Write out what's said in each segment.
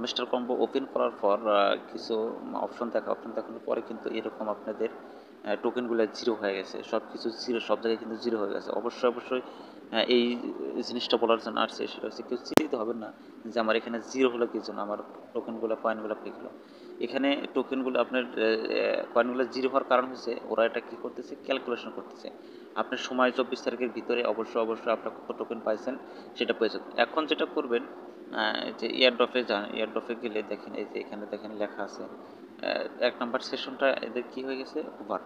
Mister combo open করার পর কিছু অপশন দেখানোর পরে কিন্তু এরকম আপনাদের টোকেনগুলো জিরো হয়ে গেছে, সব কিছু জিরো, সব জায়গায় কিন্তু জিরো হয়ে গেছে। অবশ্যই এই জিনিসটা বলার জন্য আসছে, সেটা হচ্ছে কেউ চিন্তিত হবে না যে আমার এখানে জিরো হলো কি জন্য, আমার টোকেনগুলো কয়েনগুলো পেয়ে গেলো। এখানে টোকেনগুলো আপনার কয়েনগুলো জিরো হওয়ার কারণ হচ্ছে ওরা এটা কী করতেছে, ক্যালকুলেশন করতেছে। আপনার সময় 24 তারিখের ভিতরে অবশ্যই আপনার কত টোকেন পাইছেন সেটা পেয়েছেন। এখন যেটা করবেন, যে এয়ারড্রপে যান, এয়ারড্রপে গেলে দেখেন এই যে এখানে দেখেন লেখা আছে 1 নাম্বার সেশনটা এদের কী হয়ে গেছে, ওভার।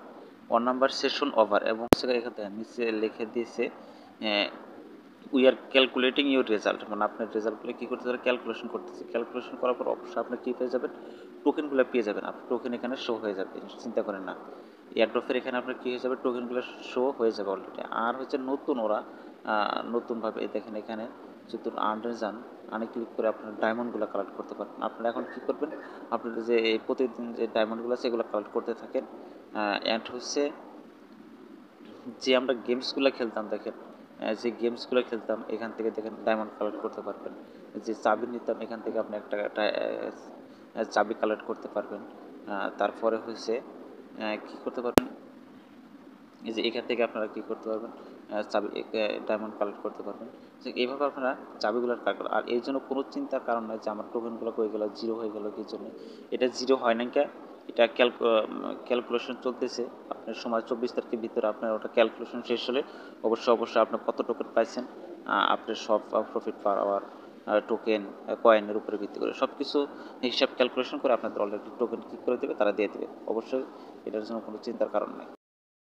1 নাম্বার সেশন ওভার, এবং এখানে নিচে লিখে দিয়েছে we are calculating your result, মানে আপনার রেজাল্টগুলো কী করতেছে, ক্যালকুলেশন করতেছে। ক্যালকুলেশন করার পর অবশ্যই আপনি কী পেয়ে যাবেন, টোকেনগুলো পেয়ে যাবেন। আপনার টোকেন এখানে শো হয়ে যাবে, চিন্তা করেন না। এয়ারড্রপের এখানে আপনার কী হয়ে যাবে, টোকেনগুলো শো হয়ে যাবে অলরেডি। আর হচ্ছে নতুন ওরা নতুনভাবে দেখেন এখানে যদি আর্নে যান, আর্নে ক্লিক করে আপনার ডায়মন্ডগুলো কালেক্ট করতে পারবেন। আপনারা এখন কী করবেন, আপনাদের যে এই প্রতিদিন যে ডায়মন্ডগুলো আছে এগুলো কালেক্ট করতে থাকেন। অ্যান্ড হচ্ছে যে আমরা গেমসগুলো খেলতাম, দেখেন যে গেমসগুলো খেলতাম এখান থেকে দেখেন ডায়মন্ড কালেক্ট করতে পারবেন। যে চাবি নিতাম এখান থেকে আপনি একটা চাবি কালেক্ট করতে পারবেন। তারপরে হচ্ছে কী করতে পারবেন, এই যে এখান থেকে আপনারা কী করতে পারবেন, চাবি ডায়মন্ড কালেক্ট করতে পারবেন। যে এইভাবে আপনারা চাবিগুলো কালেক্ট করেন। আর এর জন্য কোনো চিন্তার কারণ নয় যে আমার টোকেনগুলো হয়ে গেল জিরো হয়ে গেল কী জন্য। এটা জিরো হয় না কে, এটা ক্যালকুলেশন চলতেছে। আপনার সময় 24 তারিখের ভিতরে আপনার ওটা ক্যালকুলেশন শেষ হলে অবশ্যই আপনার কত টোকেন পাইছেন, আপনার সব প্রফিট পার আওয়ার, টোকেন, কয়েনের উপরে ভিত্তি করে সব কিছু হিসাব ক্যালকুলেশন করে আপনাদের অলরেডি টোকেন কী করে দেবে, তারা দিয়ে দেবে। অবশ্যই এটার জন্য কোনো চিন্তার কারণ নেই।